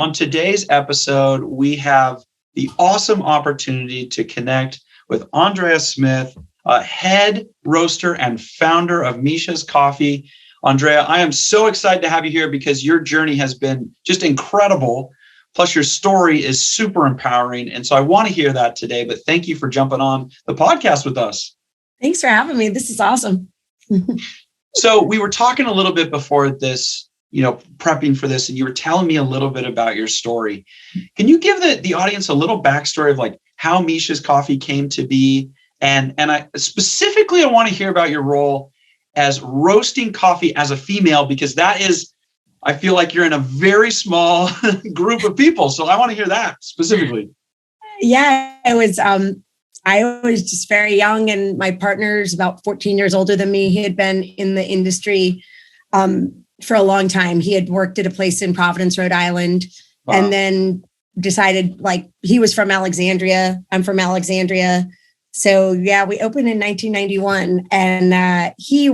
On today's episode, we have the awesome opportunity to connect with Andrea Smith, head roaster and founder of Misha's Coffee. Andrea, I am so excited to have you here because your journey has been just incredible. Plus, your story is super empowering. And so I want to hear that today, but thank you for jumping on the podcast with us. Thanks for having me. This is awesome. So we were talking a little bit before this, prepping for this, and you were telling me a little bit about your story. Can you give the audience a little backstory of like how Misha's Coffee came to be? And I specifically, I want to hear about your role as roasting coffee as a female, because that is, I feel like you're in a very small group of people. So I want to hear that specifically. Yeah, I was just very young, and my partner's about 14 years older than me. He had been in the industry for a long time. He had worked at a place in Providence, Rhode Island, and then decided, like, he was from Alexandria. I'm from Alexandria. So yeah, we opened in 1991, and he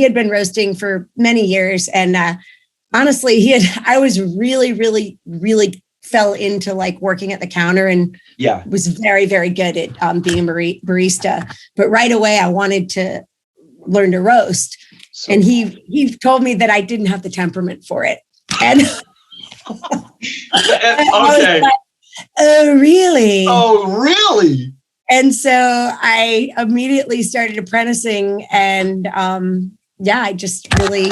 had been roasting for many years. And honestly, I was really, really, really fell into like working at the counter and was very, very good at being a barista. But right away, I wanted to learn to roast. So, and he told me that I didn't have the temperament for it. And okay. Like, oh, really? Oh, really? And so I immediately started apprenticing, and I just really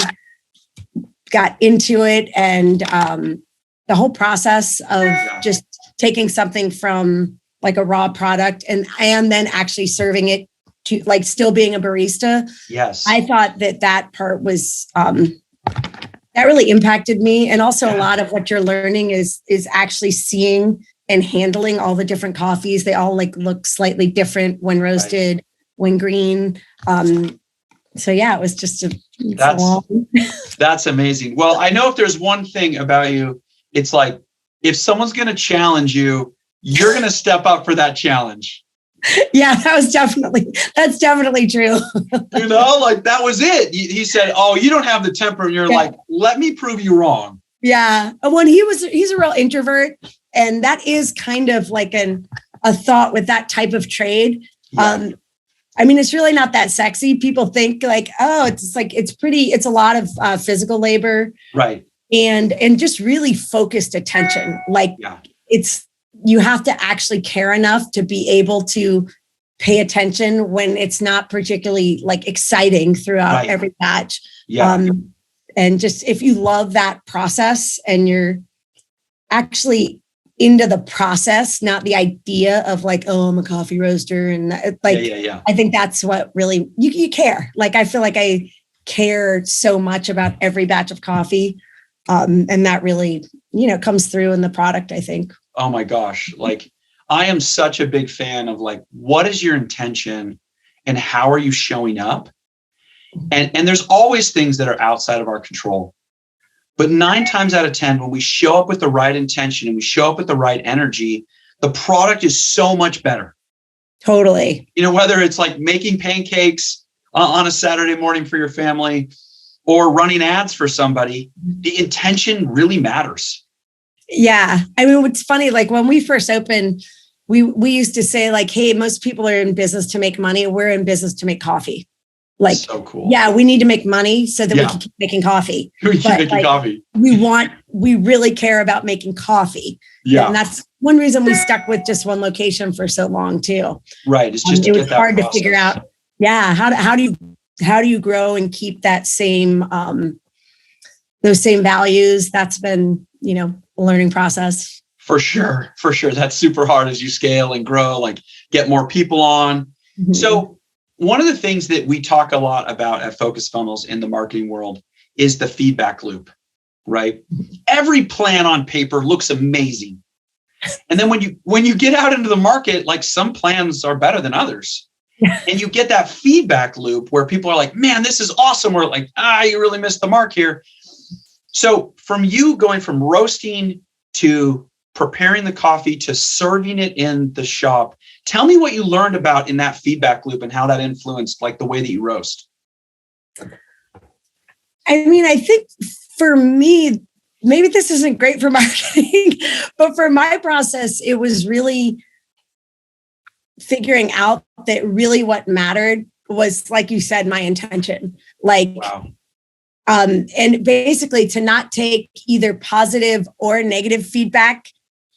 got into it. And the whole process of just taking something from like a raw product and then actually serving it to like still being a barista. Yes. I thought that part was, that really impacted me. And also a lot of what you're learning is actually seeing and handling all the different coffees. They all like look slightly different when roasted, when green. So yeah, it was just that's amazing. Well, I know if there's one thing about you, it's like, if someone's going to challenge you, you're going to step up for that challenge. Yeah, that's definitely true. Like that was it. He said, "Oh, you don't have the temper." And you're like, "Let me prove you wrong." Yeah. When he's a real introvert, and that is kind of like a thought with that type of trade. Yeah. I mean, it's really not that sexy. People think like, oh, it's a lot of physical labor. Right. And just really focused attention. Like you have to actually care enough to be able to pay attention when it's not particularly like exciting throughout every batch. Yeah. And just if you love that process and you're actually into the process, not the idea of like, oh, I'm a coffee roaster. And like, I think that's what really, you care. Like, I feel like I care so much about every batch of coffee. And that really, comes through in the product, I think. Oh my gosh. Like, I am such a big fan of like, what is your intention and how are you showing up? And there's always things that are outside of our control. But 9 times out of 10, when we show up with the right intention and we show up with the right energy, the product is so much better. Totally. Whether it's like making pancakes on a Saturday morning for your family or running ads for somebody, the intention really matters. Yeah. I mean, what's funny, like when we first opened, we used to say like, hey, most people are in business to make money. We're in business to make coffee. Like, so cool. Yeah, we need to make money so that we can keep making coffee. Coffee. We really care about making coffee. Yeah. And that's one reason we stuck with just one location for so long too. Right. It's just, it was hard to figure out. Yeah. How do you grow and keep that same, those same values? That's been, a learning process. For sure. That's super hard as you scale and grow, like get more people on. Mm-hmm. So one of the things that we talk a lot about at Focus Funnels in the marketing world is the feedback loop, right? Every plan on paper looks amazing. And then when you get out into the market, like some plans are better than others. And you get that feedback loop where people are like, man, this is awesome. Or like, you really missed the mark here. So from you going from roasting to preparing the coffee to serving it in the shop, tell me what you learned about in that feedback loop and how that influenced like the way that you roast. I mean, I think for me, maybe this isn't great for marketing, but for my process, it was really figuring out that really what mattered was, like you said, my intention. Like, wow. And basically to not take either positive or negative feedback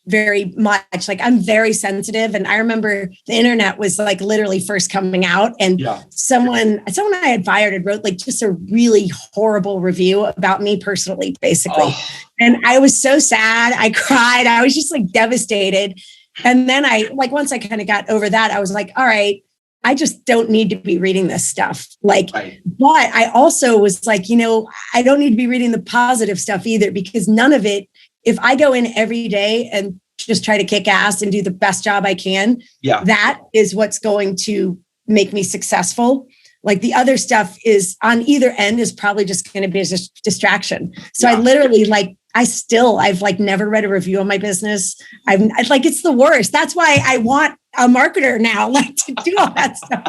very much. Like, I'm very sensitive. And I remember the internet was like literally first coming out, and someone I had fired had wrote like just a really horrible review about me personally, basically. Oh. And I was so sad. I cried. I was just like devastated. And then once I kind of got over that, I was like, all right, I just don't need to be reading this stuff. Like, right. But I also was like, I don't need to be reading the positive stuff either, because none of it, if I go in every day and just try to kick ass and do the best job I can, that is what's going to make me successful. Like, the other stuff is on either end is probably just going to be a distraction. So I literally I've never read a review on my business. It's the worst. That's why I want a marketer now, to do all that stuff.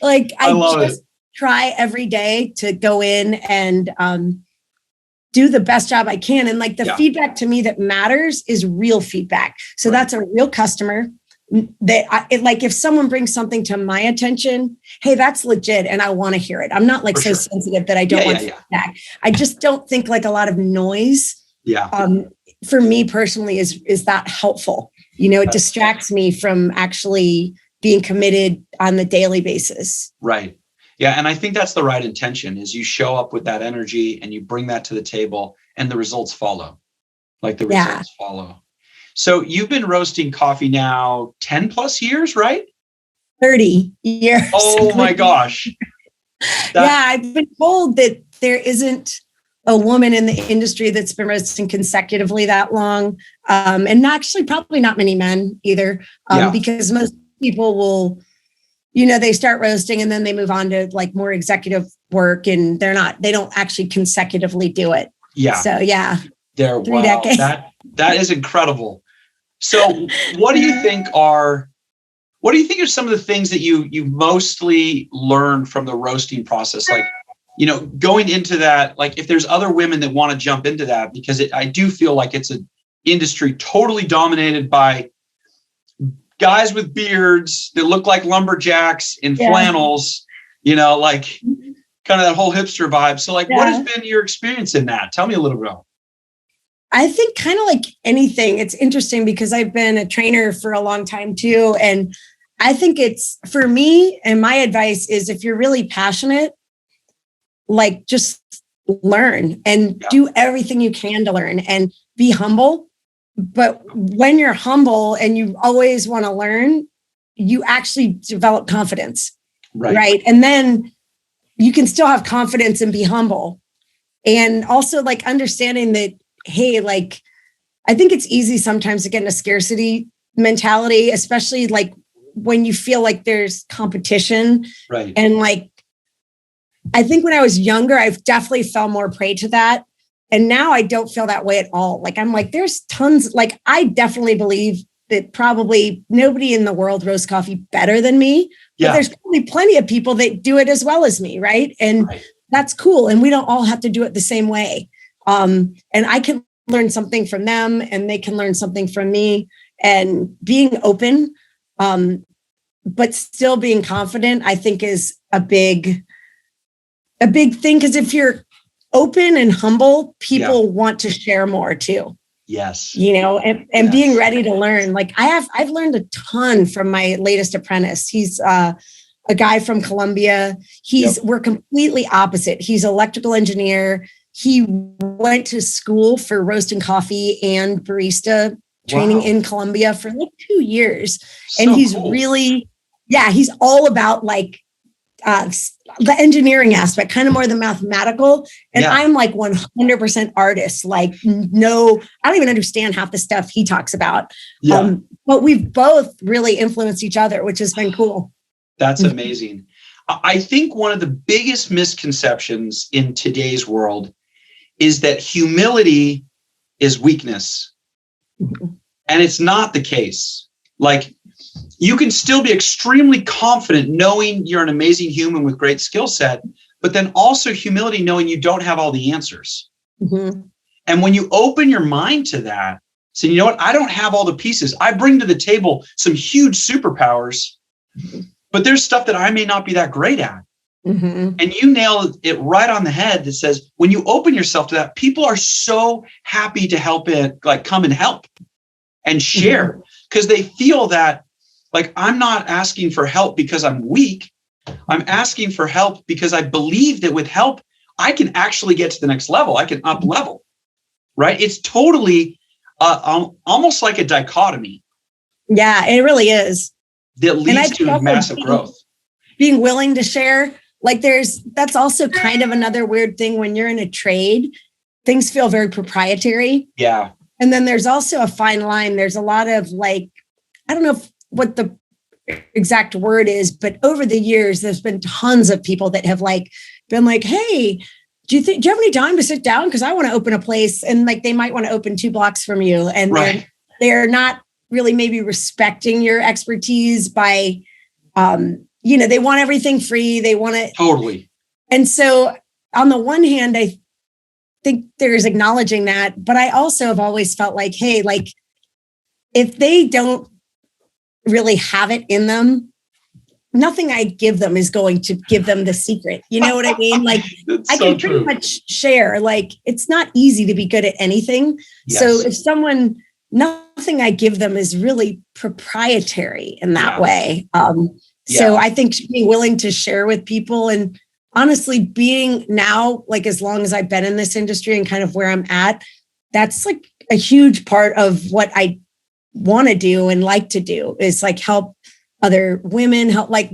I just try every day to go in and do the best job I can. And the feedback to me that matters is real feedback. So that's a real customer that if someone brings something to my attention, hey, that's legit. And I want to hear it. I'm not sensitive that I don't want feedback. I just don't think a lot of noise. For me personally is that helpful. It distracts me from actually being committed on the daily basis. Right. Yeah. And I think that's the right intention, is you show up with that energy and you bring that to the table and the results follow. Results follow. So you've been roasting coffee now 10 plus years, right? 30 years. Oh my gosh. I've been told that there isn't a woman in the industry that's been roasting consecutively that long. And actually probably not many men either, because most people will, they start roasting and then they move on to more executive work, and they don't actually consecutively do it. Yeah. So There, 3 decades. That is incredible. So what do you think are some of the things that you mostly learned from the roasting process? Going into that, if there's other women that want to jump into that, because I do feel like it's an industry totally dominated by guys with beards that look like lumberjacks in flannels, kind of that whole hipster vibe. So what has been your experience in that? Tell me a little bit. I think kind of like anything, it's interesting because I've been a trainer for a long time too. And I think it's, for me, and my advice is, if you're really passionate, just learn and do everything you can to learn and be humble. But when you're humble and you always want to learn, you actually develop confidence. Right. And then you can still have confidence and be humble. And also understanding that, hey, I think it's easy sometimes to get in a scarcity mentality, especially when you feel like there's competition. Right. And I think when I was younger, I've definitely fell more prey to that. And now I don't feel that way at all. I'm there's tons, I definitely believe that probably nobody in the world roasts coffee better than me. But there's probably plenty of people that do it as well as me. Right. And that's cool. And we don't all have to do it the same way. And I can learn something from them and they can learn something from me, and being open, but still being confident, I think is a big thing. Because if you're open and humble, people want to share more too. Yes. And being ready to learn. I've learned a ton from my latest apprentice. He's a guy from Colombia. We're completely opposite. He's an electrical engineer. He went to school for roasting coffee and barista training in Colombia for 2 years. And he's cool. Really, he's all about the engineering aspect, kind of more the mathematical. And I'm 100% artist. No, I don't even understand half the stuff he talks about. But we've both really influenced each other, which has been cool. That's amazing. I think one of the biggest misconceptions in today's world is that humility is weakness. Mm-hmm. And it's not the case. You can still be extremely confident knowing you're an amazing human with great skill set, but then also humility knowing you don't have all the answers. Mm-hmm. And when you open your mind to that, saying, you know what, I don't have all the pieces. I bring to the table some huge superpowers, but there's stuff that I may not be that great at. Mm-hmm. And you nail it right on the head that says, when you open yourself to that, people are so happy to help it, like come and help and share, because they feel that like, I'm not asking for help because I'm weak. I'm asking for help because I believe that with help, I can actually get to the next level. I can up level, right? It's totally almost like a dichotomy. Yeah, it really is. That leads to massive growth. Being willing to share. Like that's also kind of another weird thing when you're in a trade, things feel very proprietary. Yeah. And then there's also a fine line. There's a lot of like, I don't know what the exact word is, but over the years, there's been tons of people that have like been like, hey, do you have any time to sit down? Because I want to open a place, and like they might want to open 2 blocks from you. And right. they're not really maybe respecting your expertise by, they want everything free. They want it. Totally. And so on the one hand, I think there's acknowledging that, but I also have always felt like, hey, like if they don't really have it in them, nothing I give them is going to give them the secret. You know what I mean? Like I can pretty much share, like it's not easy to be good at anything. Yes. So if nothing I give them is really proprietary in that way. So I think being willing to share with people, and honestly being now, like as long as I've been in this industry and kind of where I'm at, that's like a huge part of what I want to do and like to do is like help other women, help like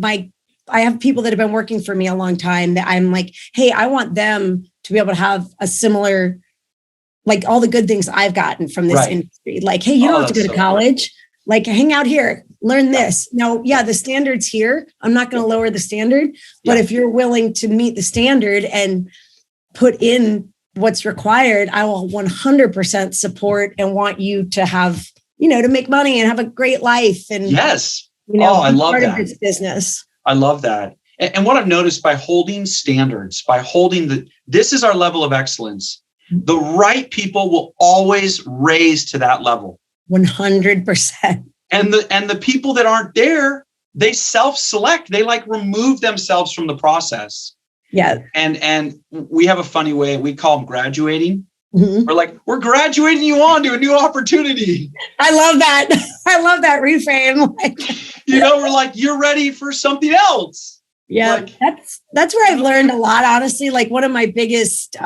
I have people that have been working for me a long time that I'm like, hey, I want them to be able to have a similar, like all the good things I've gotten from this industry. Like, hey, you don't have to go to college, like hang out here, learn this. Now, the standard's here. I'm not going to lower the standard, but if you're willing to meet the standard and put in what's required, I will 100% support and want you to have, to make money and have a great life. And yes. I love that. Part of this business. I love that. And what I've noticed by holding standards, by holding this is our level of excellence, the right people will always raise to that level. 100%. And the people that aren't there, they self-select. They like remove themselves from the process. Yeah. And we have a funny way, we call them graduating. Mm-hmm. We're like, we're graduating you on to a new opportunity. I love that. I love that reframe. We're like, you're ready for something else. Yeah. Like, that's where I've learned a lot, honestly. Like one of my biggest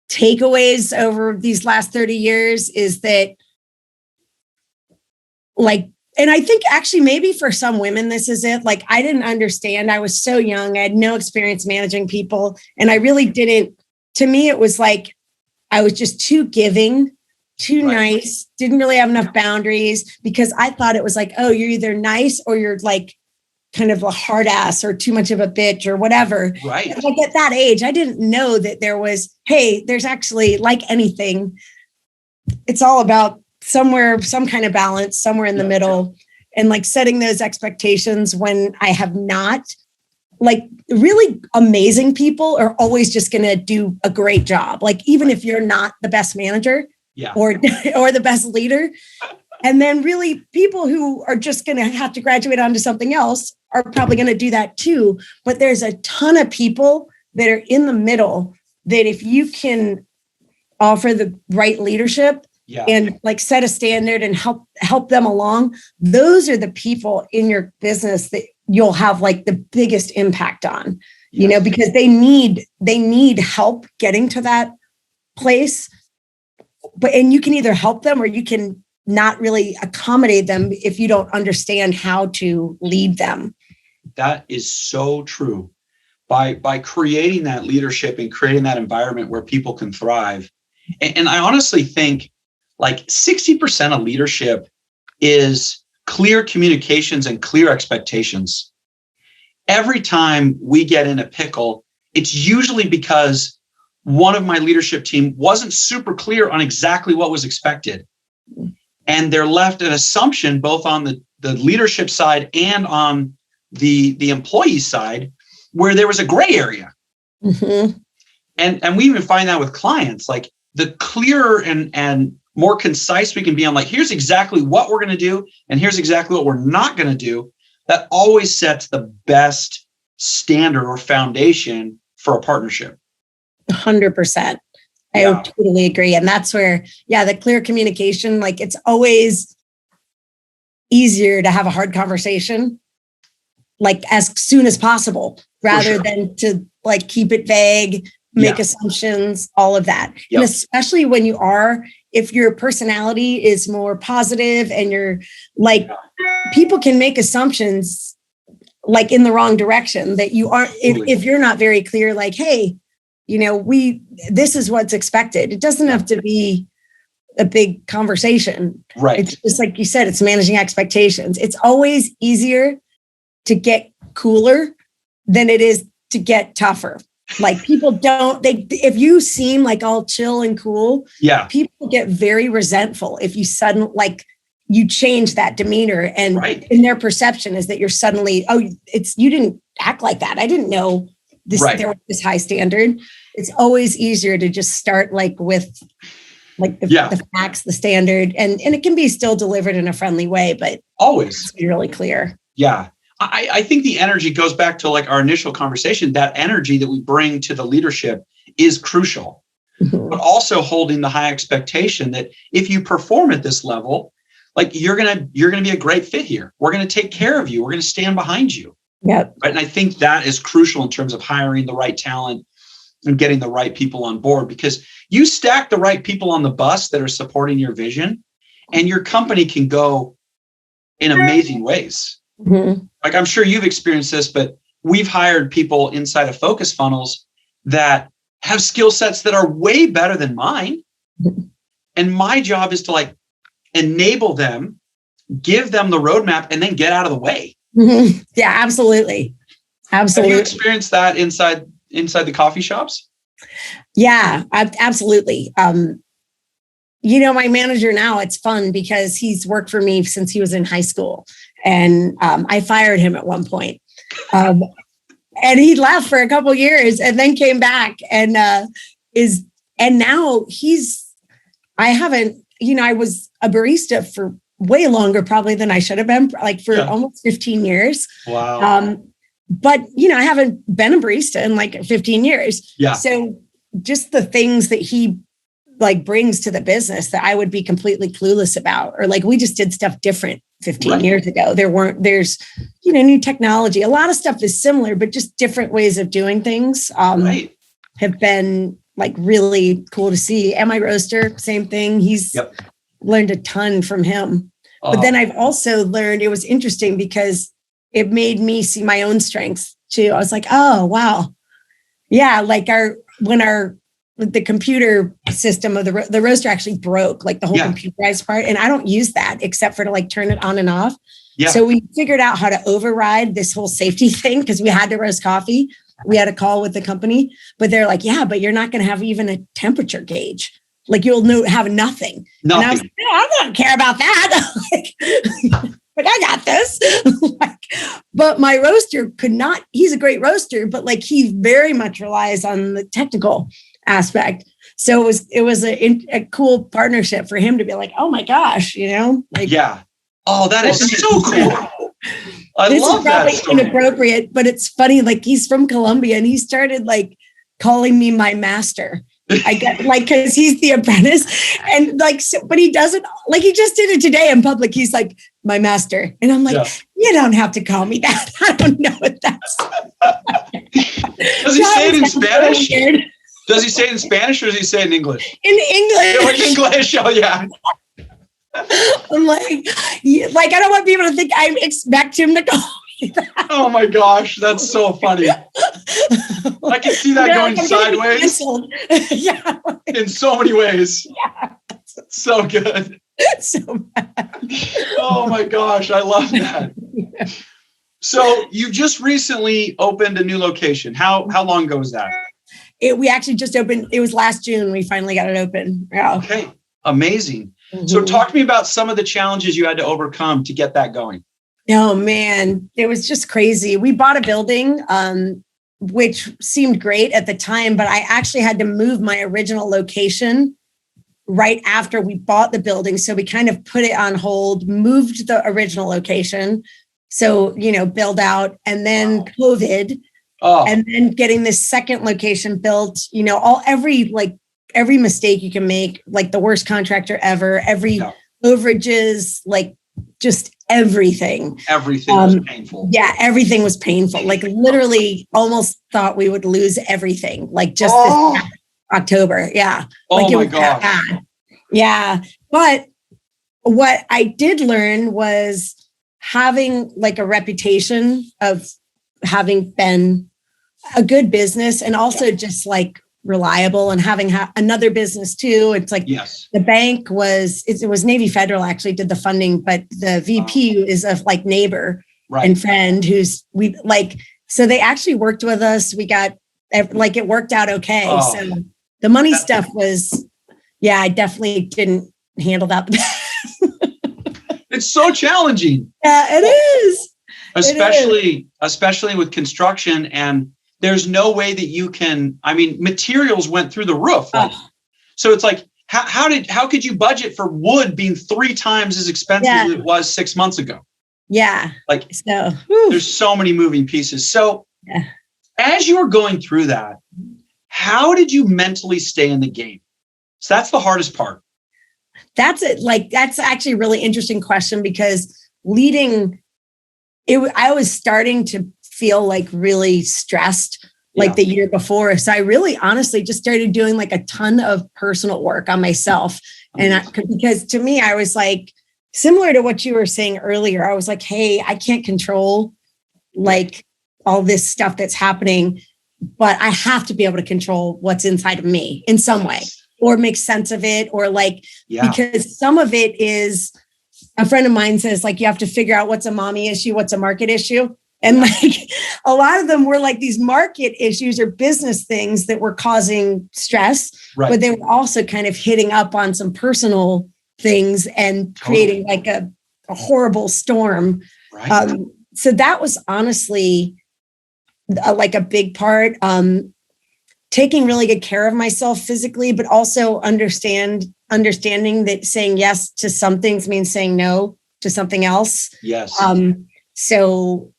takeaways over these last 30 years is that like, and I think actually maybe for some women, this is it. Like, I didn't understand. I was so young. I had no experience managing people. And I really didn't. To me, it was like I was just too giving, too nice, didn't really have enough boundaries because I thought it was like, oh, you're either nice or you're like kind of a hard ass or too much of a bitch or whatever. Right. And like at that age, I didn't know that there was, hey, there's actually like anything. It's all about somewhere, some kind of balance, somewhere in the middle, and like setting those expectations when I have not. Like really amazing people are always just going to do a great job. Like even if you're not the best manager or the best leader. And then really people who are just going to have to graduate onto something else are probably going to do that too. But there's a ton of people that are in the middle that if you can offer the right leadership and like set a standard and help them along, those are the people in your business that you'll have like the biggest impact on, because they need help getting to that place. And you can either help them or you can not really accommodate them if you don't understand how to lead them. That is so true. By creating that leadership and creating that environment where people can thrive. And I honestly think like 60% of leadership is clear communications and clear expectations. Every time we get in a pickle, it's usually because one of my leadership team wasn't super clear on exactly what was expected. And they're left an assumption both on the leadership side and on the employee side where there was a gray area. Mm-hmm. And we even find that with clients, like the clearer and more concise we can be on, like, here's exactly what we're going to do, and here's exactly what we're not going to do, that always sets the best standard or foundation for a partnership. 100%. I totally agree. And that's where, the clear communication, like, it's always easier to have a hard conversation, like, as soon as possible, rather than to, like, keep it vague, make assumptions, all of that. And especially when if your personality is more positive and you're like, people can make assumptions like in the wrong direction that you aren't, if you're not very clear, like, hey, this is what's expected. It doesn't have to be a big conversation. Right. It's just like you said, it's managing expectations. It's always easier to get cooler than it is to get tougher. Like, people if you seem like all chill and cool, people get very resentful if you you change that demeanor, and in their perception is that you're suddenly, you didn't act like that. I didn't know this, there was this high standard. It's always easier to just start with the facts, the standard, and it can be still delivered in a friendly way, but always be really clear. Yeah. I think the energy goes back to like our initial conversation. That energy that we bring to the leadership is crucial, but also holding the high expectation that if you perform at this level, like, you're gonna be a great fit here. We're gonna take care of you. We're gonna stand behind you. Yep. Right. And I think that is crucial in terms of hiring the right talent and getting the right people on board, because you stack the right people on the bus that are supporting your vision, and your company can go in amazing ways. Mm-hmm. Like, I'm sure you've experienced this, but we've hired people inside of Focus Funnels that have skill sets that are way better than mine. And my job is to, like, enable them, give them the roadmap, and then get out of the way. Mm-hmm. Yeah, absolutely. Absolutely. Have you experienced that inside the coffee shops? Yeah, absolutely. My manager now, it's fun because he's worked for me since he was in high school. And I fired him at one point. And he left for a couple of years and then came back and now I was a barista for way longer probably than I should have been, like for almost 15 years. Wow. But I haven't been a barista in like 15 years. Yeah. So just the things that he like brings to the business that I would be completely clueless about, or like, we just did stuff different 15 years ago. There's new technology. A lot of stuff is similar, but just different ways of doing things have been like really cool to see. And my roaster, same thing. He's learned a ton from him. But then I've also learned, it was interesting because it made me see my own strengths too. I was like, oh, wow. Yeah. Like the computer system of the roaster actually broke, like the whole computerized part. And I don't use that except for to like turn it on and off. Yeah. So we figured out how to override this whole safety thing because we had to roast coffee. We had a call with the company, but they're like, yeah, but you're not going to have even a temperature gauge. Like you'll have nothing. And I was like, no, I don't care about that. Like I got this. But my roaster could not, he's a great roaster, but like he very much relies on the technical aspect. So it was a cool partnership for him to be like, oh my gosh, Oh, that is so cool. I love that. This is probably inappropriate, but it's funny. Like he's from Colombia and he started like calling me my master. I get like, cause he's the apprentice and like, so, but he doesn't like, he just did it today in public. He's like my master. And I'm like, you don't have to call me that. I don't know what that's. Does he say it in Spanish? So does he say it in Spanish or does he say it in English? In English. Yeah, like English. Oh yeah. I'm like, I don't want people to think I expect him to call me that. Oh my gosh, that's so funny. I can see that going sideways. Yeah. In so many ways. Yeah. So good. So bad. Oh my gosh, I love that. Yeah. So you just recently opened a new location. How long ago was that? We actually just opened. It was last June. We finally got it open. Yeah. Okay. Amazing. Mm-hmm. So talk to me about some of the challenges you had to overcome to get that going. Oh man, it was just crazy. We bought a building, which seemed great at the time, but I actually had to move my original location right after we bought the building. So we kind of put it on hold, moved the original location. So, build out, and then COVID, and then getting this second location built, every mistake you can make, like the worst contractor ever, every overages, like just everything. Everything was painful. Yeah, everything was painful. Like literally almost thought we would lose everything. Like just this October. Yeah. Oh like my gosh. Yeah. But what I did learn was having like a reputation of having been a good business, and also just like reliable, and having another business too. It's like the bank it was Navy Federal actually did the funding, but the VP is a like neighbor and friend so they actually worked with us. We got like, it worked out okay. So the money stuff was, I definitely didn't handle that. It's so challenging. Yeah, it is. Especially with construction, and there's no way that you can, materials went through the roof. So it's like, how could you budget for wood being 3 times as expensive as it was 6 months ago? Yeah. Like, so there's so many moving pieces. So as you were going through that, how did you mentally stay in the game? So that's the hardest part. That's it. Like, that's actually a really interesting question, because I was starting to feel like really stressed like the year before. So I really honestly just started doing like a ton of personal work on myself. And because to me, I was like, similar to what you were saying earlier, I was like, hey, I can't control like all this stuff that's happening, but I have to be able to control what's inside of me in some way, or make sense of it, or like, because some of it is, a friend of mine says, like, you have to figure out what's a mommy issue, what's a market issue. And like a lot of them were like these market issues or business things that were causing stress, but they were also kind of hitting up on some personal things and creating like a horrible storm. So that was honestly like a big part. Taking really good care of myself physically, but also understanding that saying yes to some things means saying no to something else. Yes. So,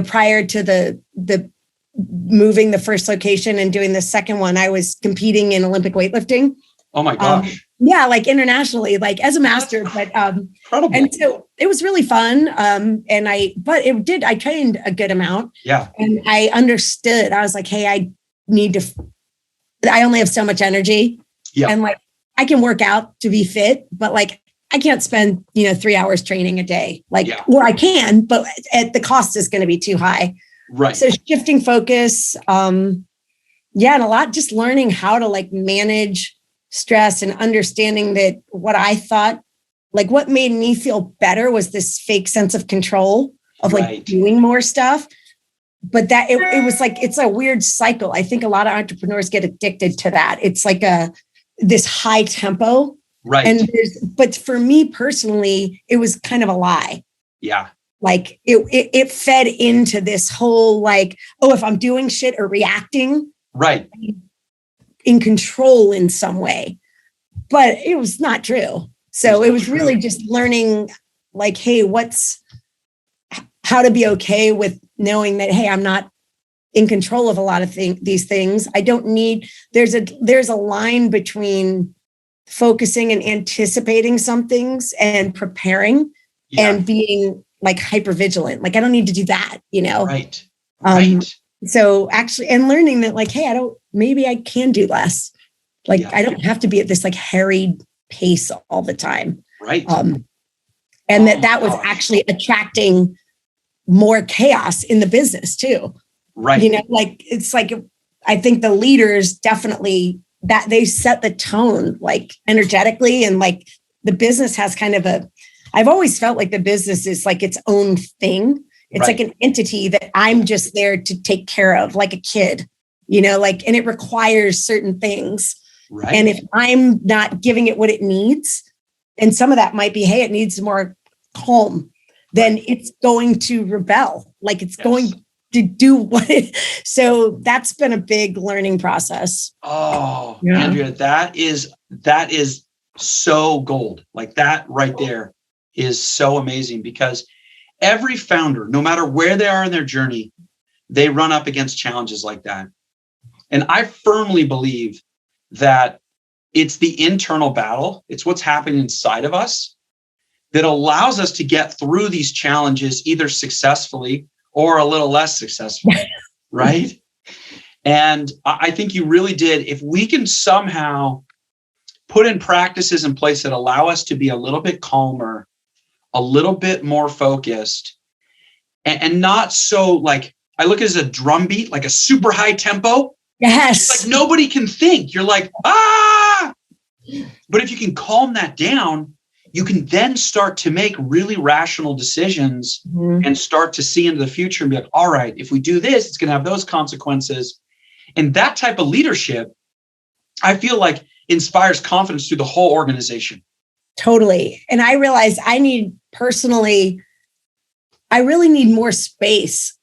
prior to the moving the first location and doing the second one, I was competing in Olympic weightlifting. Oh my gosh. Like internationally, like as a master, but incredible. And so it was really fun. I trained a good amount. Yeah. And I understood. I was like, hey, I only have so much energy. Yeah. And like, I can work out to be fit, but like, I can't spend, 3 hours training a day. Like, or I can, but at the cost is going to be too high. Right. So shifting focus. And a lot, just learning how to like manage stress, and understanding that what I thought, like what made me feel better was this fake sense of control of like doing more stuff. But that it was like, it's a weird cycle. I think a lot of entrepreneurs get addicted to that. It's like this high tempo. Right. But for me personally, it was kind of a lie. Yeah. Like it fed into this whole like, if I'm doing shit or reacting. Right. In control in some way, but it was not true. So it was really just learning like, hey, how to be okay with knowing that, hey, I'm not in control of a lot of these things. I don't need, there's a line between focusing and anticipating some things and preparing and being like hyper vigilant. Like I don't need to do that, Right. So actually, and learning that like, hey, maybe I can do less. Like I don't have to be at this like harried pace all the time. Right. And that was actually attracting more chaos in the business too. Right. Like it's like, I think the leaders definitely that they set the tone like energetically, and like the business has kind of I've always felt like the business is like its own thing. It's like an entity that I'm just there to take care of, like a kid, and it requires certain things. Right. And if I'm not giving it what it needs, and some of that might be, hey, it needs more calm, then it's going to rebel. Like it's going to do what so that's been a big learning process. Oh, yeah. Andrea, that is so gold. Like that right there is so amazing, because every founder, no matter where they are in their journey, they run up against challenges like that. And I firmly believe that it's the internal battle, it's what's happening inside of us that allows us to get through these challenges either successfully or a little less successfully, right? And I think you really did. If we can somehow put in practices in place that allow us to be a little bit calmer, a little bit more focused, and not so like, I look at it as a drum beat, like a super high tempo. Yes. It's like nobody can think. You're like, ah! But if you can calm that down, you can then start to make really rational decisions and start to see into the future and be like, all right, if we do this, it's going to have those consequences. And that type of leadership, I feel like, inspires confidence through the whole organization. Totally. And I realized I really need more space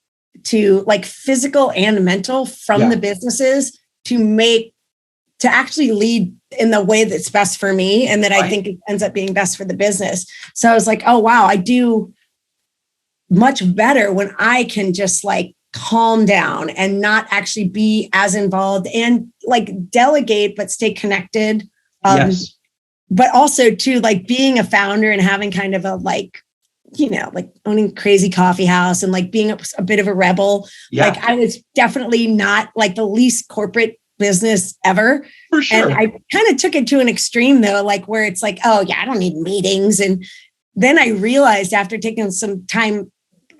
to, like, physical and mental from the businesses to actually lead in the way that's best for me. And that I think it ends up being best for the business. So I was like, oh, wow, I do much better when I can just like calm down and not actually be as involved and like delegate, but stay connected. Yes. But also too, like being a founder and having kind of a like, you know, like owning Crazy Coffee House and like being a bit of a rebel. Yeah. Like I was definitely not like the least corporate business ever. For sure. And I kind of took it to an extreme though, like where it's like, oh yeah, I don't need meetings. And then I realized after taking some time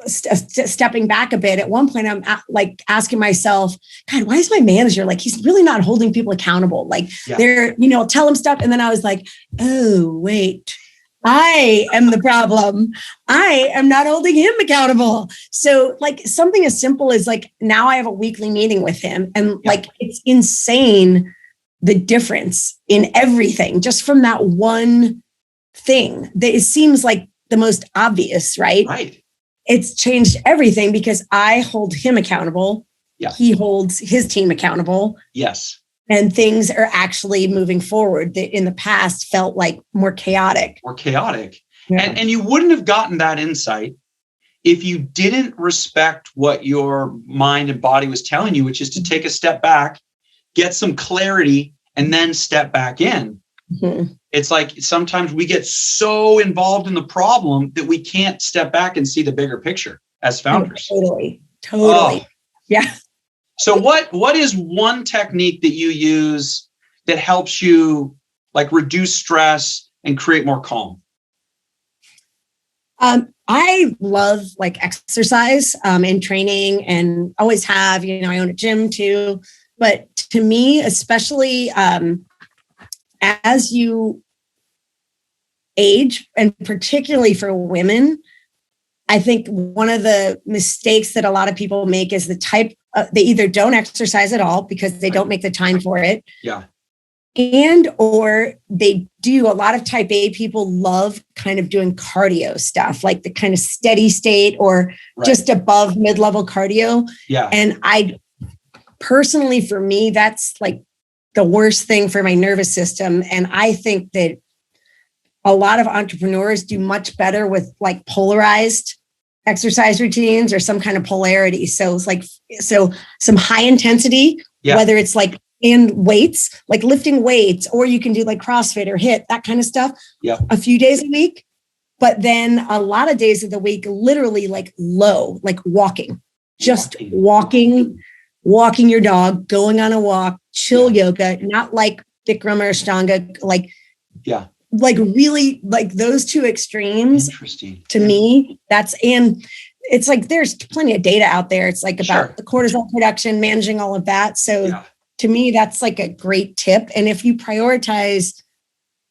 stepping back a bit, at one point I'm like asking myself, God, why is my manager like, he's really not holding people accountable? Like they're, you know, tell him stuff. And then I was like, oh, wait, I am the problem. I am not holding him accountable. So like something as simple as like, now I have a weekly meeting with him and like, it's insane the difference in everything just from that one thing that it seems like the most obvious, right? Right. It's changed everything because I hold him accountable. Yeah. He holds his team accountable. Yes. And things are actually moving forward that in the past felt like more chaotic. Yeah. And you wouldn't have gotten that insight if you didn't respect what your mind and body was telling you, which is to take a step back, get some clarity, and then step back in. Mm-hmm. It's like sometimes we get so involved in the problem that we can't step back and see the bigger picture as founders. Totally. Oh. Yeah. So what is one technique that you use that helps you like reduce stress and create more calm? I love like exercise and training and always have, you know, I own a gym too. But to me, especially as you age, and particularly for women, I think one of the mistakes that a lot of people make is the type they either don't exercise at all because they don't make the time for it. Yeah. And or they do. A lot of type A people love kind of doing cardio stuff, like the kind of steady state or just above mid-level cardio. Yeah. And I personally, for me, that's like the worst thing for my nervous system. And I think that a lot of entrepreneurs do much better with like polarized exercise routines or some kind of polarity. So it's like, some high intensity, whether it's like in weights, like lifting weights, or you can do like CrossFit or HIIT, that kind of stuff a few days a week. But then a lot of days of the week, literally like low, like walking, walking your dog, going on a walk, chill yoga, not like Bikram or Ashtanga, like really like those two extremes. Interesting. To me, and it's like, there's plenty of data out there. It's like about the cortisol production, managing all of that. So to me, that's like a great tip. And if you prioritize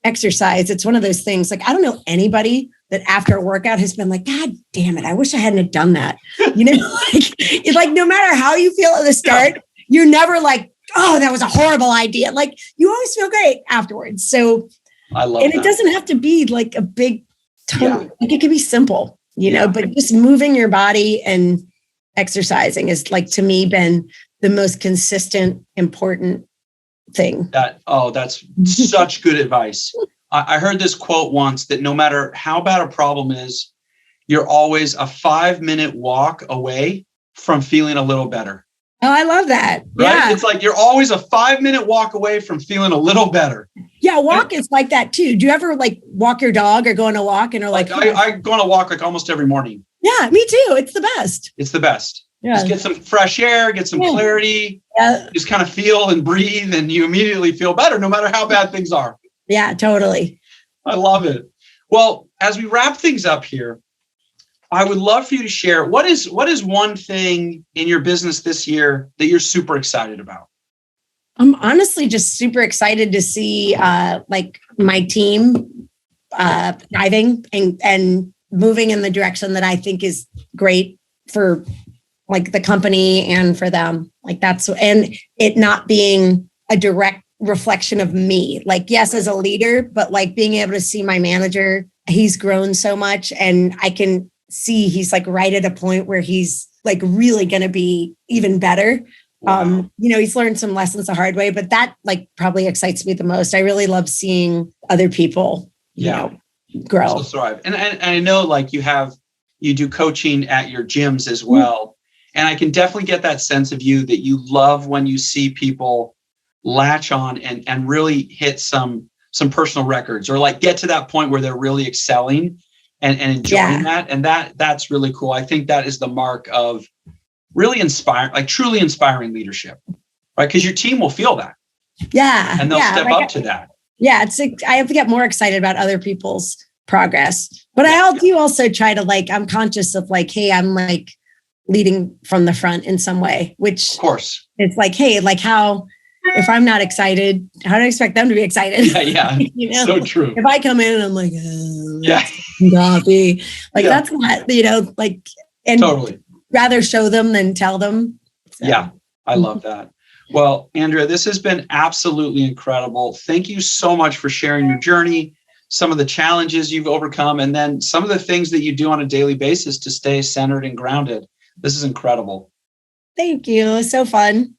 exercise, it's one of those things, like, I don't know anybody that after a workout has been like, God damn it, I wish I hadn't have done that. You know, it's like, no matter how you feel at the start, you're never like, oh, that was a horrible idea. Like, you always feel great afterwards. So I love and it doesn't have to be like a big ton. Like it can be simple, you know, but just moving your body and exercising has like, to me, been the most consistent, important thing. That's such good advice. I heard this quote once that no matter how bad a problem is, you're always a 5-minute walk away from feeling a little better. Oh, I love that. Right? Yeah. It's like you're always a 5-minute walk away from feeling a little better. Yeah, walk is like that too. Do you ever like walk your dog or go on a walk and are like, I go on a walk like almost every morning. Yeah, me too. It's the best. It's the best. Yeah. Just get some fresh air, get some clarity, just kind of feel and breathe, and you immediately feel better no matter how bad things are. Yeah, totally. I love it. Well, as we wrap things up here, I would love for you to share what is one thing in your business this year that you're super excited about? I'm honestly just super excited to see like my team thriving and moving in the direction that I think is great for like the company and for them. Like that's, and it not being a direct reflection of me, like, yes, as a leader, but like being able to see my manager, he's grown so much and I can see he's like right at a point where he's like really going to be even better. Wow. He's learned some lessons the hard way, but that like probably excites me the most. I really love seeing other people, grow. Also thrive. And I know like you do coaching at your gyms as well. And I can definitely get that sense of you that you love when you see people latch on and really hit some personal records or like get to that point where they're really excelling and enjoying that. And that's really cool. I think that is the mark of really truly inspiring leadership, right? Because your team will feel that. Yeah. And they'll step up to that. Yeah. I have to get more excited about other people's progress, but I do also try to like, I'm conscious of like, hey, I'm like leading from the front in some way, which of course it's like, hey, like how, if I'm not excited, how do I expect them to be excited? Yeah. So true. If I come in and I'm like, coffee, like that's not, like, and totally rather show them than tell them. So. Yeah. I love that. Well, Andrea, this has been absolutely incredible. Thank you so much for sharing your journey, some of the challenges you've overcome, and then some of the things that you do on a daily basis to stay centered and grounded. This is incredible. Thank you. It was so fun.